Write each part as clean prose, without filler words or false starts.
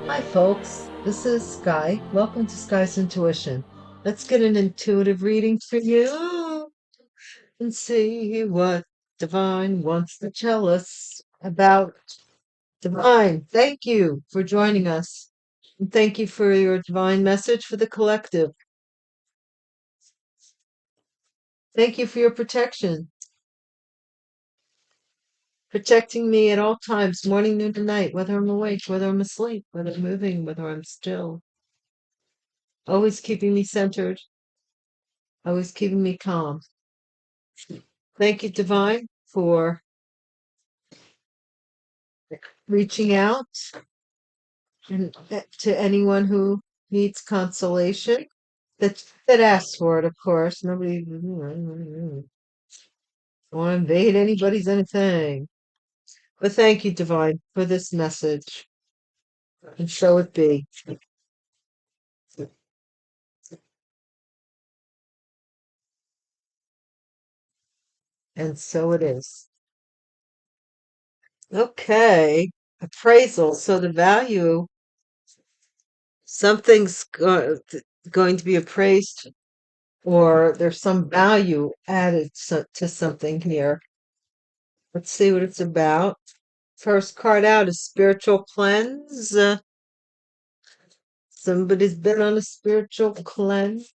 Hi, folks. This is Sky. Welcome to Sky's Intuition. Let's get an intuitive reading for you and see what Divine wants to tell us about. Divine, thank you for joining us. And thank you for your divine message for the collective. Thank you for your protection, protecting me at all times, morning, noon, and night, whether I'm awake, whether I'm asleep, whether I'm moving, whether I'm still. Always keeping me centered, always keeping me calm. Thank you, Divine, for reaching out and to anyone who needs consolation that asks for it, of course. Nobody want to invade anybody's anything. But thank you, Divine, for this message. And so it be. And so it is. Okay. Appraisal. So the value, something's going to be appraised, or there's some value added to something here. Let's see what it's about. First card out is spiritual cleanse. Somebody's been on a spiritual cleanse,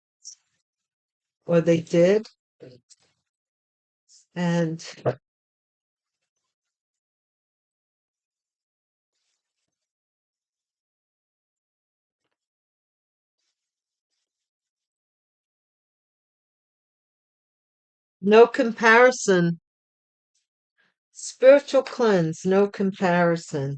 or they did, and no comparison. Spiritual cleanse, no comparison.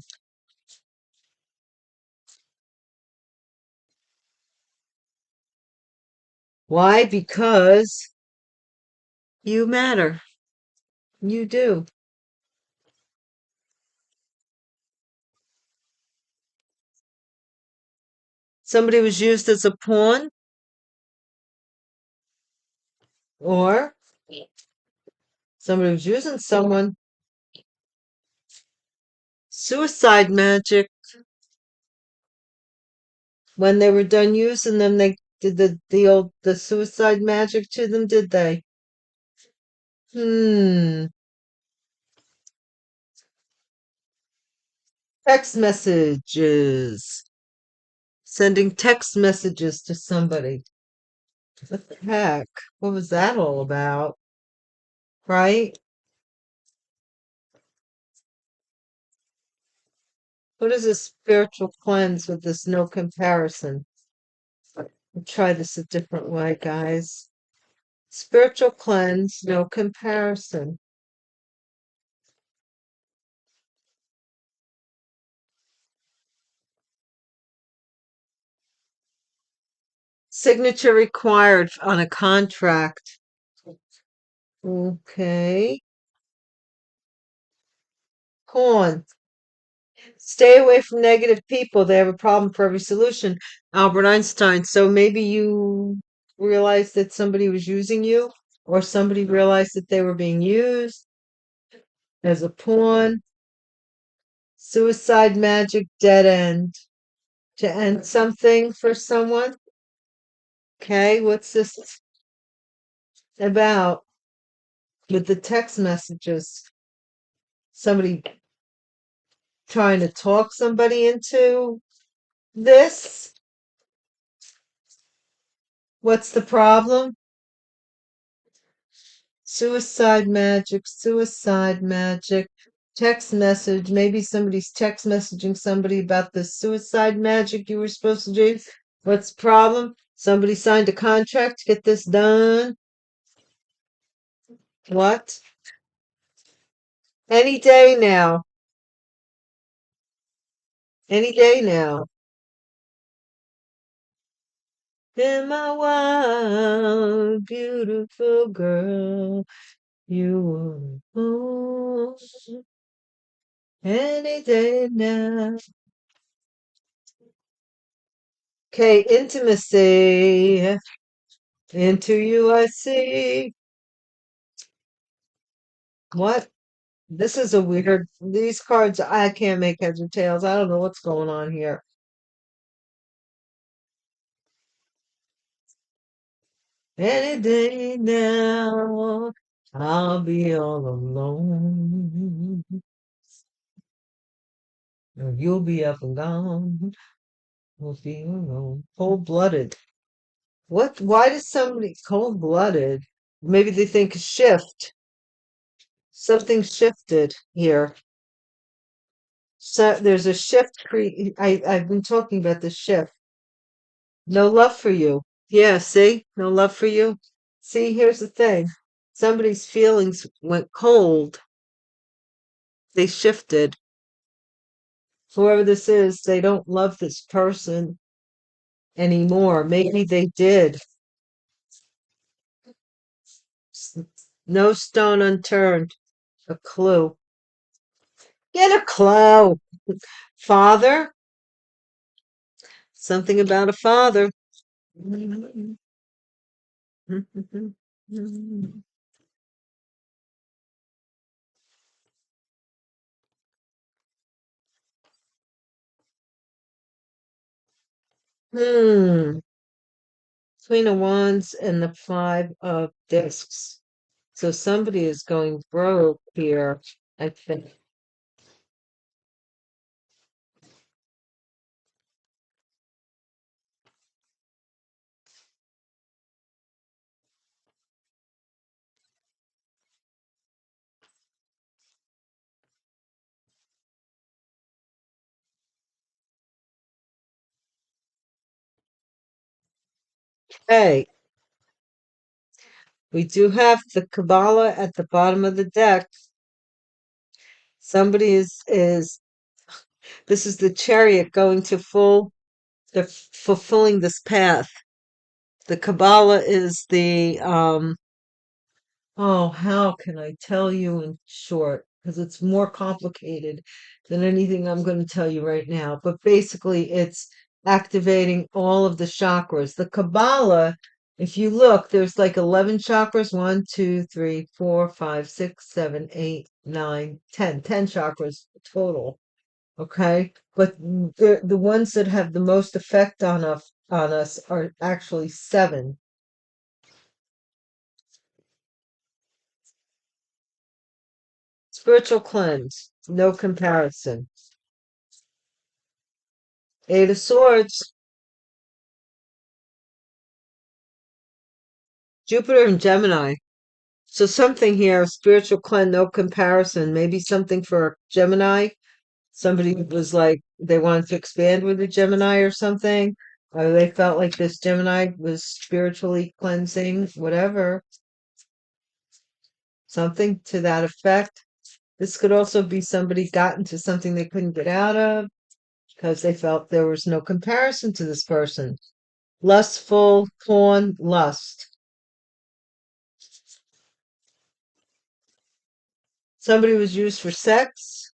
Why? Because you matter. You do. Somebody was used as a pawn, or somebody was using someone. Suicide magic. When they were done using them, they did the suicide magic to them, did they? Text messages. Sending text messages to somebody. What the heck? What was that all about? Right? What is a spiritual cleanse with this no comparison? We'll try this a different way, guys. Spiritual cleanse, no comparison. Signature required on a contract. Okay. Pawn. Stay away from negative people. They have a problem for every solution. Albert Einstein. So maybe you realized that somebody was using you, or somebody realized that they were being used as a pawn. Suicide magic, dead end. To end something for someone. Okay, what's this about with the text messages? Somebody trying to talk somebody into this? What's the problem? Suicide magic, suicide magic, text message. Maybe somebody's text messaging somebody about the suicide magic you were supposed to do. What's the problem? Somebody signed a contract to get this done. What? Any day now. Any day now. In my wild, beautiful girl, you are any day now. Okay, intimacy. Into you I see. What? This is a weird. These cards, I can't make heads or tails. I don't know what's going on here. Any day now, I'll be all alone. Or you'll be up and gone. We'll be alone. Cold-blooded. What? Why does somebody cold-blooded? Maybe they think shift. Something shifted here. So there's a shift. I've been talking about the shift. No love for you. Yeah, see? No love for you. See, here's the thing. Somebody's feelings went cold. They shifted. Whoever this is, they don't love this person anymore. Maybe they did. S- No stone unturned. A clue. Get a clue. Father? Something about a father. Hmm. Queen of Wands and the Five of Discs. So somebody is going broke here, I think. Hey, we do have the Kabbalah at the bottom of the deck. Somebody is this is the chariot going to they're fulfilling this path. The Kabbalah is the oh, how can I tell you in short? Because it's more complicated than anything I'm going to tell you right now. But basically, it's activating all of the chakras. The Kabbalah, if you look, there's like 11 chakras: 1, 2, 3, 4, 5, 6, 7, 8, 9, 10. 10 chakras total. Okay. But the ones that have the most effect on us are actually seven. Spiritual cleanse, no comparison. Eight of Swords, Jupiter and Gemini. So something here, spiritual cleanse, no comparison. Maybe something for Gemini. Somebody was like, they wanted to expand with a Gemini or something. Or they felt like this Gemini was spiritually cleansing, whatever. Something to that effect. This could also be somebody got into something they couldn't get out of because they felt there was no comparison to this person. Lustful, porn, lust. Somebody was used for sex,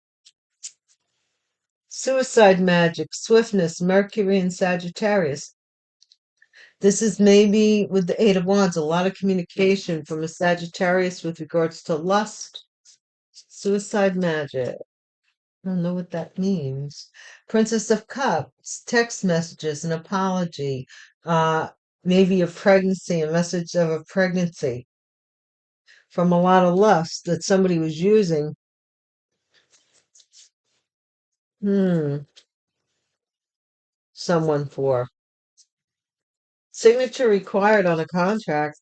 suicide magic, swiftness, Mercury and Sagittarius. This is maybe with the Eight of Wands, a lot of communication from a Sagittarius with regards to lust, suicide magic. I don't know what that means. Princess of Cups, text messages, an apology, uh, maybe a pregnancy, a message of a pregnancy from a lot of lust that somebody was using. Hmm, someone for. Signature required on a contract.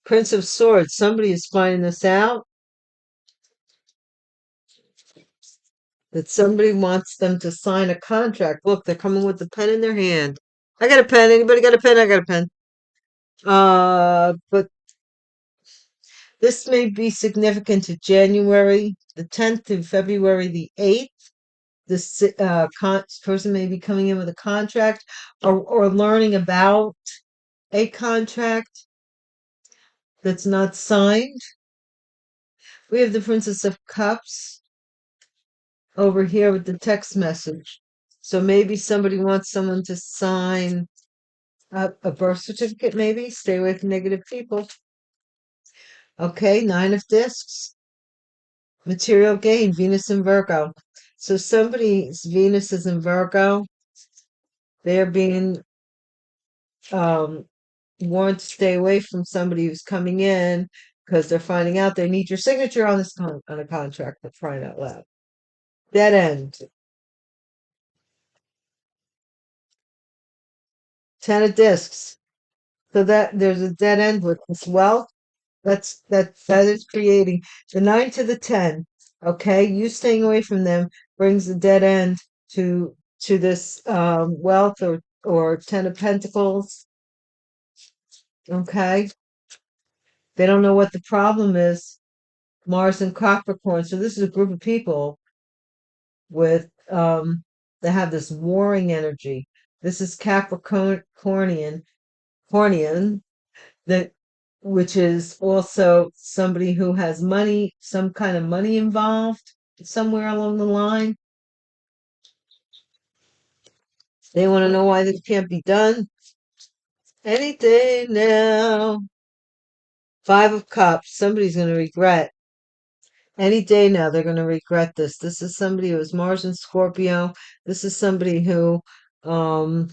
Prince of Swords. Somebody is finding this out that somebody wants them to sign a contract. Look, they're coming with the pen in their hand. I got a pen. Anybody got a pen? I got a pen. But this may be significant to January the 10th to February the 8th. This person may be coming in with a contract or learning about a contract that's not signed. We have the Princess of Cups over here with the text message. So maybe somebody wants someone to sign a birth certificate, maybe. Stay away from negative people. Okay, Nine of Discs. Material gain, Venus and Virgo. So somebody's Venus is in Virgo. They're being um, warned to stay away from somebody who's coming in because they're finding out they need your signature on this on a contract. For crying out loud. Dead end. 10 of discs. So that there's a dead end with this wealth. That is creating the 9 to the 10. Okay, you staying away from them brings the dead end to this wealth or 10 of Pentacles. Okay, they don't know what the problem is. Mars and Capricorn. So this is a group of people with that have this warring energy. This is Cornian, that which is also somebody who has money, some kind of money involved somewhere along the line. They want to know why this can't be done. Any day now. 5 of Cups. Somebody's going to regret. Any day now, they're going to regret this. This is somebody who is Mars and Scorpio. This is somebody who, um,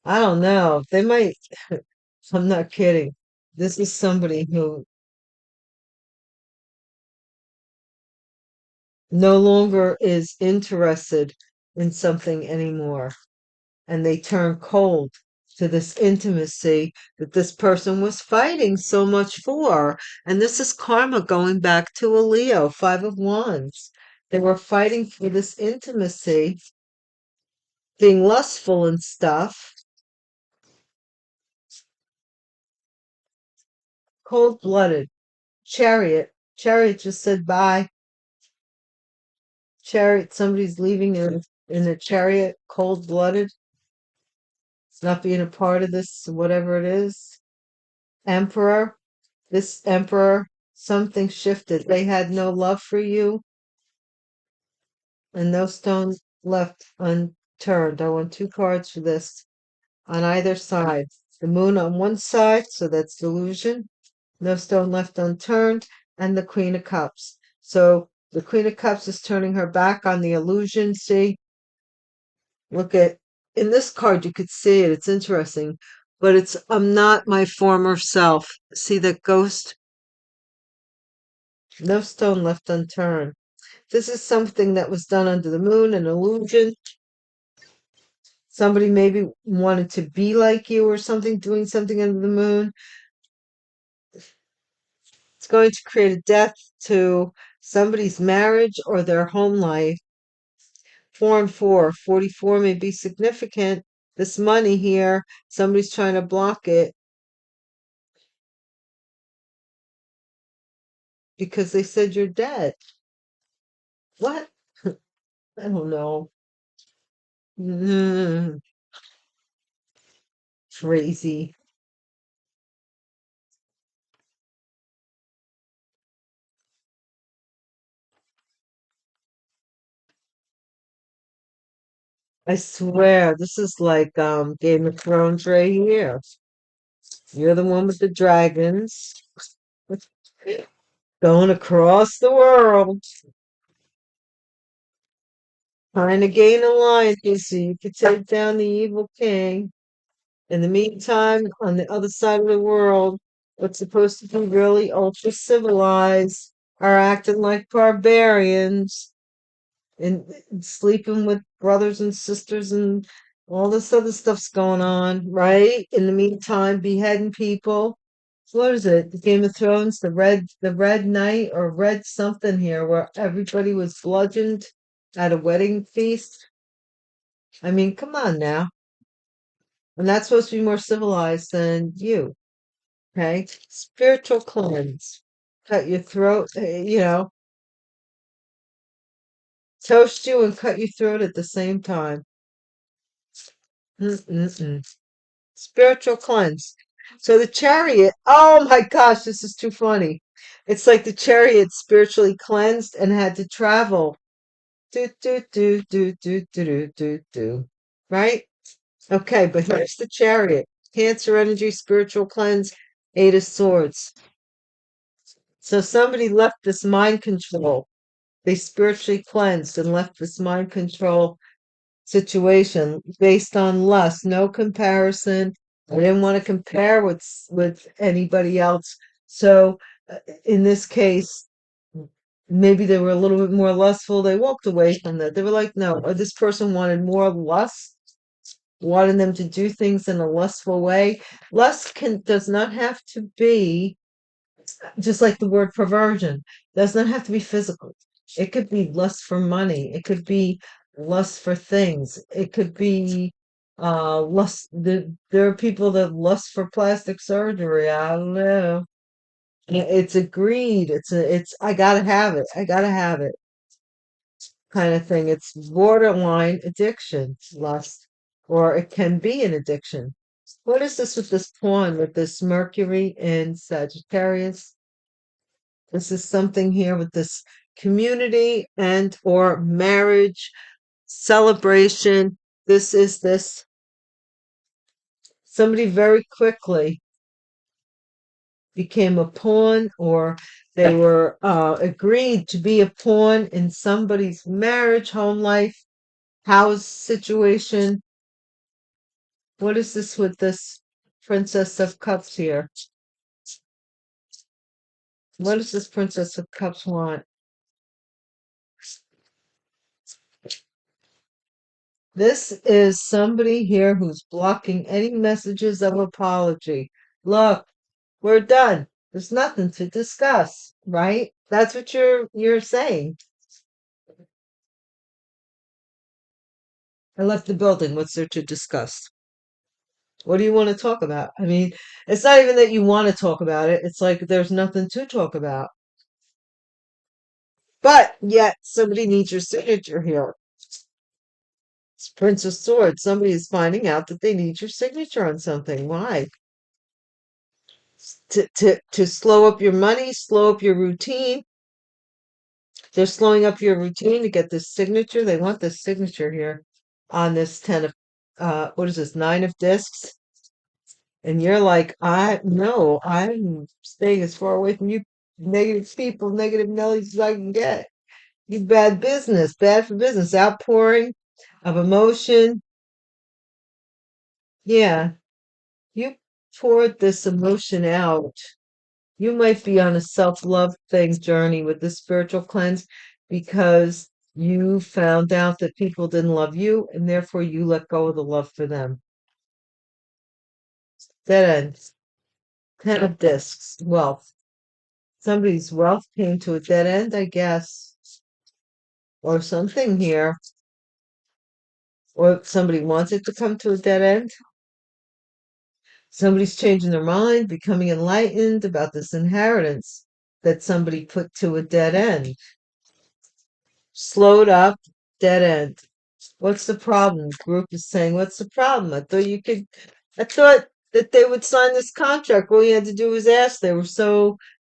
I don't know. They might, I'm not kidding. This is somebody who no longer is interested in something anymore. And they turn cold to this intimacy that this person was fighting so much for. And this is karma going back to a Leo, 5 of Wands. They were fighting for this intimacy, being lustful and stuff. Cold-blooded. Chariot. Chariot just said bye. Chariot, somebody's leaving in a chariot, cold-blooded. It's not being a part of this, whatever it is. Emperor. This emperor, something shifted. They had no love for you, and no stone left unturned. I want 2 cards for this on either side. The moon on one side, so that's delusion. No stone left unturned, and the Queen of Cups. So the Queen of Cups is turning her back on the illusion. See, look at in this card, you could see it. It's interesting, but it's I'm not my former self. See that ghost? No stone left unturned. This is something that was done under the moon, an illusion. Somebody maybe wanted to be like you or something, doing something under the moon. It's going to create a death to somebody's marriage or their home life. 4 and 4. 44 may be significant. This money here, somebody's trying to block it because they said you're dead. What? I don't know. Crazy. I swear, this is like Game of Thrones right here. You're the one with the dragons going across the world, trying to gain alliances so you could take down the evil king. In the meantime, on the other side of the world, what's supposed to be really ultra civilized are acting like barbarians and sleeping with brothers and sisters and all this other stuff's going on, right? In the meantime, beheading people. What is it? The Game of Thrones, the red night or red something here where everybody was bludgeoned at a wedding feast. I mean, come on now. And that's supposed to be more civilized than you. Okay? Spiritual cleanse. Cut your throat, toast you and cut your throat at the same time. Mm-mm-mm. Spiritual cleanse. So the chariot, oh my gosh, this is too funny. It's like the chariot spiritually cleansed and had to travel. Do, do, do, do, do, do, do, do, do. Right? Okay, but here's the chariot. Cancer energy, spiritual cleanse, 8 of Swords. So somebody left this mind control. They spiritually cleansed and left this mind control situation based on lust, no comparison. I didn't want to compare with anybody else. So in this case, maybe they were a little bit more lustful. They walked away from that. They were like, no, this person wanted more lust, wanted them to do things in a lustful way. Lust does not have to be just like the word perversion, does not have to be physical. It could be lust for money. It could be lust for things. It could be lust. There are people that lust for plastic surgery. I don't know. It's a greed. It's I gotta have it. I gotta have it kind of thing. It's borderline addiction, lust, or it can be an addiction. What is this with this pawn with this Mercury in Sagittarius? This is something here with this community and or marriage celebration. This is this somebody very quickly became a pawn or they were agreed to be a pawn in somebody's marriage, home life, house situation. What is this with this Princess of Cups here? What does this Princess of Cups want? This is somebody here who's blocking any messages of apology. Look, we're done. There's nothing to discuss, right? That's what you're saying. I left the building. What's there to discuss? What do you want to talk about? I mean, it's not even that you want to talk about it. It's like there's nothing to talk about. But yet somebody needs your signature here. It's Prince of Swords. Somebody is finding out that they need your signature on something. Why? To slow up your money, slow up your routine. They're slowing up your routine to get this signature. They want this signature here on this 10 of what is this, 9 of discs? And you're like, I no, I'm staying as far away from you negative people, negative Nellies as I can get. You bad business, bad for business, outpouring of emotion. Yeah, you poured this emotion out. You might be on a self-love thing journey with the spiritual cleanse because you found out that people didn't love you and therefore you let go of the love for them. Dead end. 10 of discs. Wealth. Somebody's wealth came to a dead end, I guess. Or something here. Or somebody wants it to come to a dead end. Somebody's changing their mind, becoming enlightened about this inheritance that somebody put to a dead end. Slowed up, dead end. What's the problem? The group is saying, what's the problem? I thought that they would sign this contract. All you had to do was ask. They were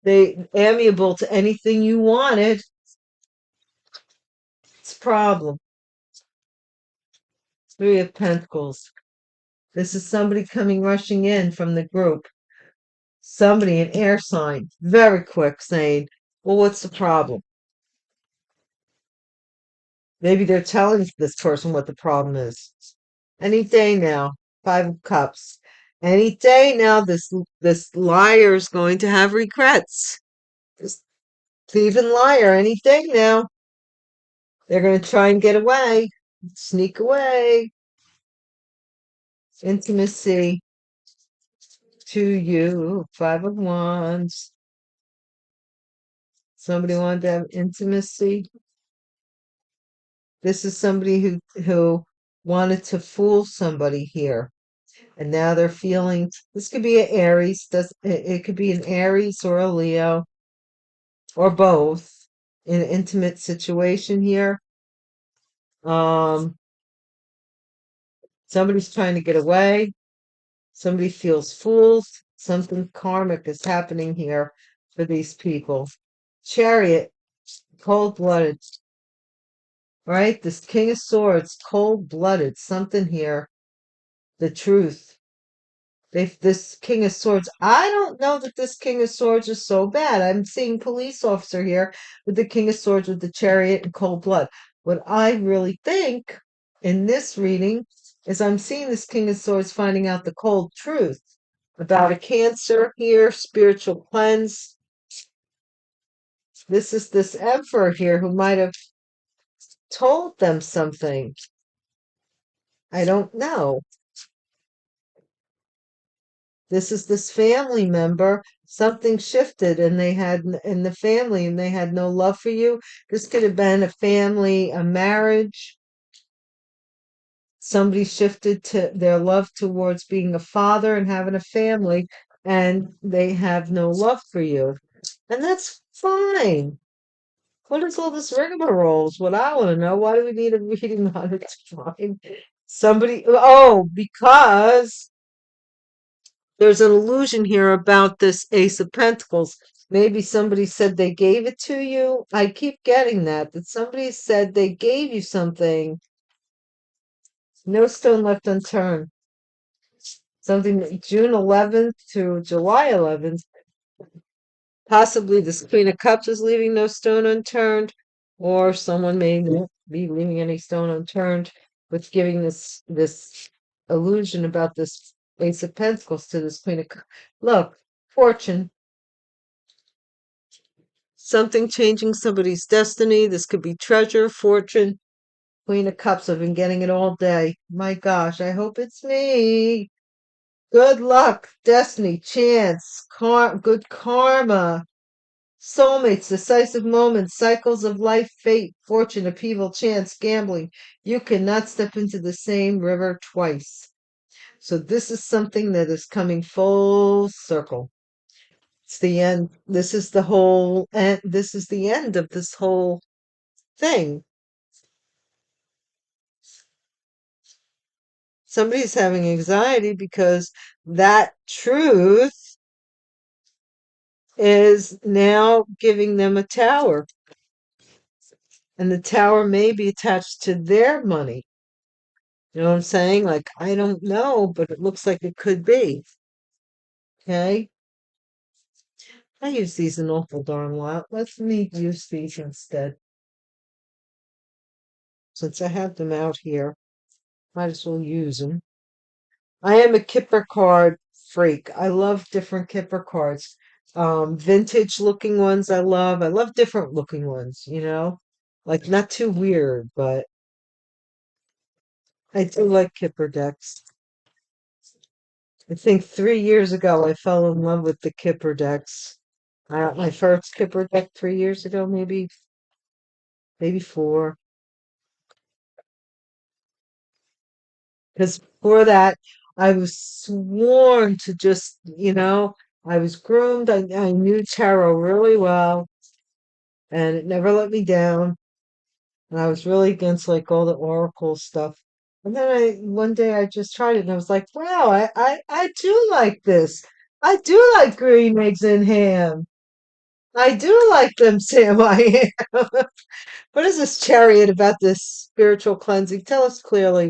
they amiable to anything you wanted. It's a problem. 3 of Pentacles. This is somebody coming rushing in from the group. Somebody, an air sign, very quick, saying, well, what's the problem? Maybe they're telling this person what the problem is. Any day now, 5 of Cups. Any day now, this liar is going to have regrets. This thief and liar, any day now. They're going to try and get away, sneak away. Intimacy to you, 5 of Wands. Somebody wanted to have intimacy. This is somebody who wanted to fool somebody here. And now they're feeling this could be an Aries, it could be an Aries or a Leo or both in an intimate situation here. Somebody's trying to get away. Somebody feels fooled. Something karmic is happening here for these people. Chariot, cold-blooded. Right? This King of Swords, cold-blooded. Something here. The truth. This King of Swords. I don't know that this King of Swords is so bad. I'm seeing police officer here with the King of Swords with the Chariot and cold blood. What I really think in this reading is I'm seeing this King of Swords finding out the cold truth about a Cancer here, spiritual cleanse. This is this Emperor here who might have told them something. I don't know. This is this family member. Something shifted and they had in the family and they had no love for you. This could have been a family, a marriage. Somebody shifted to their love towards being a father and having a family, and they have no love for you. And that's fine. What is all this rigmarole? Is what I want to know. Why do we need a reading on it? Fine. Because there's an illusion here about this Ace of Pentacles. Maybe somebody said they gave it to you. I keep getting that somebody said they gave you something. No stone left unturned. Something that June 11th to July 11th. Possibly this Queen of Cups is leaving no stone unturned, or someone may not be leaving any stone unturned with giving this illusion about this Ace of Pentacles to this Queen of Cups. Look, fortune. Something changing somebody's destiny. This could be treasure, fortune, Queen of Cups. I've been getting it all day. My gosh, I hope it's me. Good luck, destiny, chance, good karma, soulmates, decisive moments, cycles of life, fate, fortune, upheaval, chance, gambling. You cannot step into the same river twice. So this is something that is coming full circle. It's the end. This is the whole, and this is the end of this whole thing. Somebody's having anxiety because that truth is now giving them a tower. And the tower may be attached to their money. You know what I'm saying? Like, I don't know, but it looks like it could be. Okay? I use these an awful darn lot. Let me use these instead. Since I have them out here, might as well use them. I am a Kipper card freak. I love different Kipper cards. Vintage looking ones I love. I love different looking ones, like not too weird, but I do like Kipper decks. I think 3 years ago I fell in love with the Kipper decks. I got my first Kipper deck 3 years ago, maybe four. Because before that, I was sworn to just, I was groomed. I knew tarot really well, and it never let me down. And I was really against like all the oracle stuff. And then one day I just tried it and I was like, wow, I do like this. I do like green eggs and ham. I do like them, Sam. I am. What is this chariot about this spiritual cleansing? Tell us clearly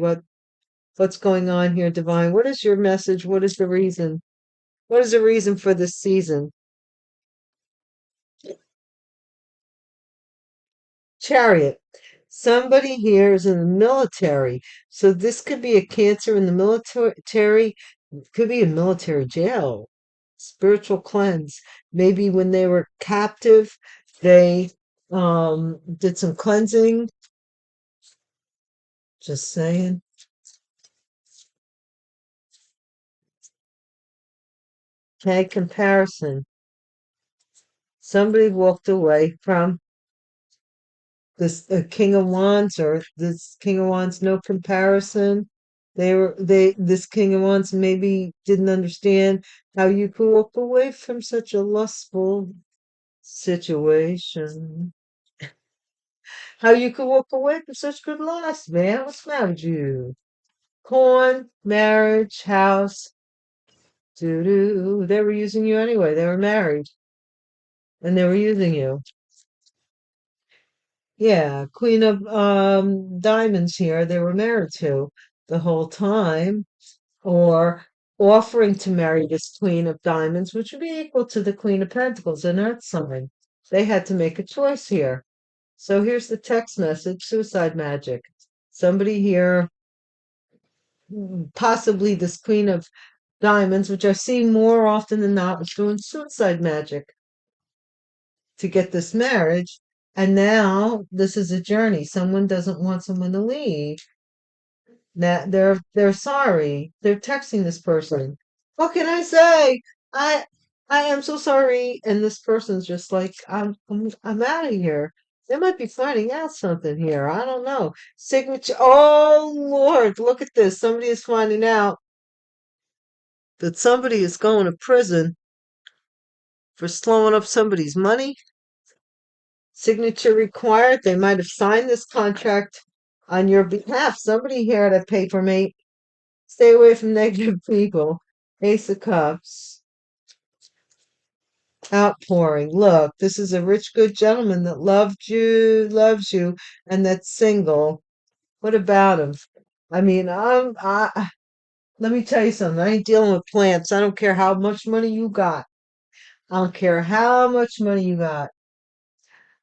what's going on here, Divine. What is your message? What is the reason? What is the reason for this season? Chariot. Somebody here is in the military. So this could be a Cancer in the military, could be a military jail. Spiritual cleanse. Maybe when they were captive, they did some cleansing. Just saying. Okay, comparison. Somebody walked away from this King of Wands, or this King of Wands, no comparison. This King of Wands maybe didn't understand how you could walk away from such a lustful situation. How you could walk away from such good lust, man. What's the matter with you? Corn, marriage, house. Doo-doo. They were using you anyway. They were married and they were using you. Yeah, Queen of Diamonds here, they were married to the whole time, or offering to marry this Queen of Diamonds, which would be equal to the Queen of Pentacles, an earth sign. They had to make a choice here. So here's the text message, suicide magic. Somebody here, possibly this Queen of Diamonds, which I see more often than not, was doing suicide magic to get this marriage. And now this is a journey. Someone doesn't want someone to leave. Now they're sorry. They're texting this person. What can I say? I I am so sorry. And this person's just like, I'm out of here. They might be finding out something here. I don't know. Signature. Oh Lord, look at this. Somebody is finding out that somebody is going to prison for slowing up somebody's money. Signature required. They might have signed this contract on your behalf. Somebody here had a paper mate. Stay away from negative people. Ace of Cups. Outpouring. Look, this is a rich, good gentleman that loves you, and that's single. What about him? I mean, let me tell you something. I ain't dealing with plants. I don't care how much money you got. I don't care how much money you got.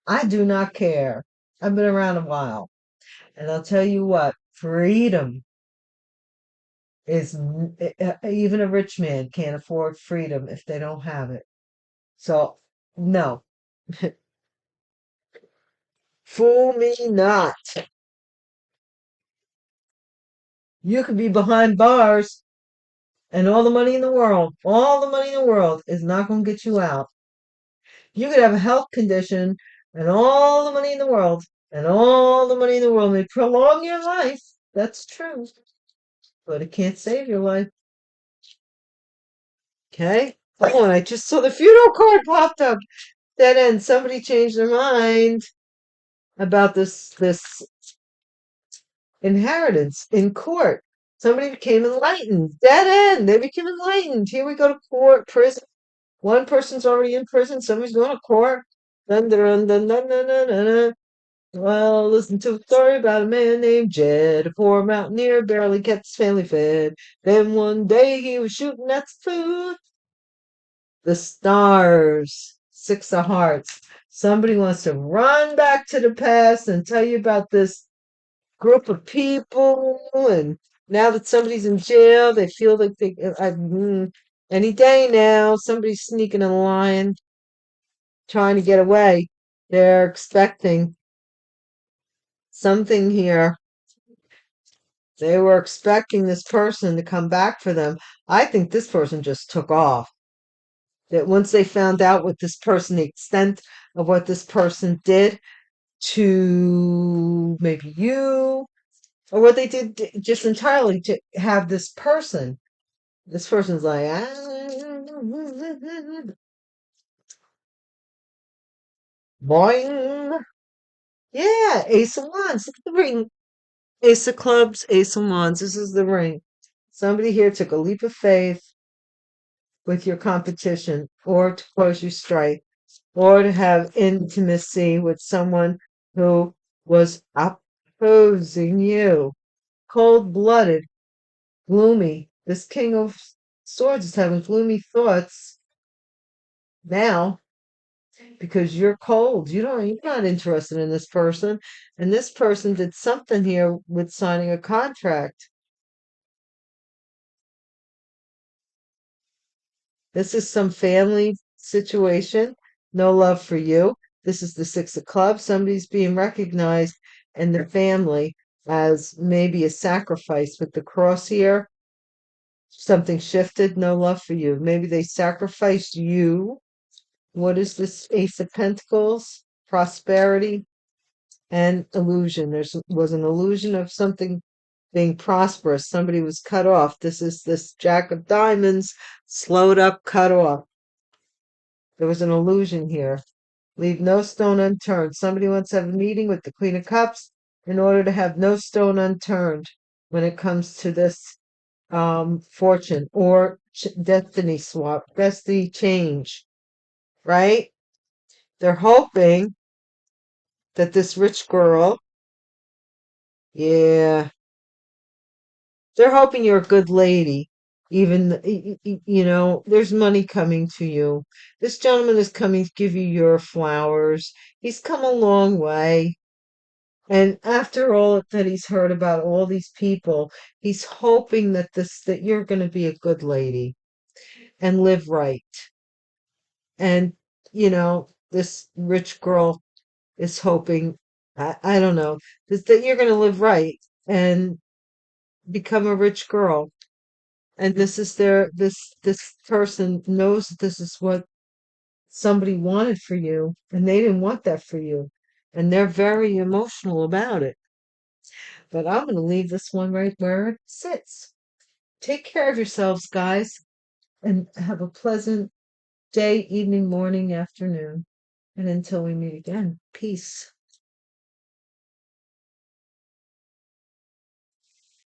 I do not care. I've been around a while. And I'll tell you what, freedom is, even a rich man can't afford freedom if they don't have it. So, no, fool me not. You could be behind bars and all the money in the world is not going to get you out. You could have a health condition and all the money in the world, and all the money in the world may prolong your life. That's true, but it can't save your life. Okay? Oh, and I just saw the funeral card popped up. Dead end. Somebody changed their mind about this inheritance in court. Somebody became enlightened. Dead end. They became enlightened. Here we go to court, prison. One person's already in prison. Somebody's going to court. Dun, dun, dun, dun, dun, dun, dun, dun. Well, listen to a story about a man named Jed, a poor mountaineer, barely kept his family fed. Then one day he was shooting at food. The stars, Six of Hearts. Somebody wants to run back to the past and tell you about this group of people. And now that somebody's in jail, they feel like any day now, somebody's sneaking and lying, trying to get away. They're expecting something here. They were expecting this person to come back for them. I think this person just took off. That once they found out what this person, the extent of what this person did to maybe you, or what they did just entirely to have this person's like, boing. Yeah, Ace of Wands. Look at the ring. Ace of Clubs, Ace of Wands. This is the ring. Somebody here took a leap of faith with your competition, or to cause you strife, or to have intimacy with someone who was opposing you. Cold blooded, gloomy. This King of Swords is having gloomy thoughts now because you're cold. You're not interested in this person. And this person did something here with signing a contract. This is some family situation. No love for you. This is the Six of Clubs. Somebody's being recognized in the family as maybe a sacrifice with the cross here. Something shifted. No love for you. Maybe they sacrificed you. What is this Ace of Pentacles? Prosperity and illusion. There was an illusion of something being prosperous. Somebody was cut off. This is this Jack of Diamonds, slowed up, cut off. There was an illusion here. Leave no stone unturned. Somebody wants to have a meeting with the Queen of Cups in order to have no stone unturned when it comes to this fortune or destiny swap, destiny change, right? They're hoping that this rich girl, yeah, they're hoping you're a good lady. Even, there's money coming to you. This gentleman is coming to give you your flowers. He's come a long way. And after all that he's heard about all these people, he's hoping that you're going to be a good lady and live right. And this rich girl is hoping, I don't know, that you're going to live right and become a rich girl. And this person knows that this is what somebody wanted for you, and they didn't want that for you. And they're very emotional about it. But I'm going to leave this one right where it sits. Take care of yourselves, guys, and have a pleasant day, evening, morning, afternoon. And until we meet again, peace.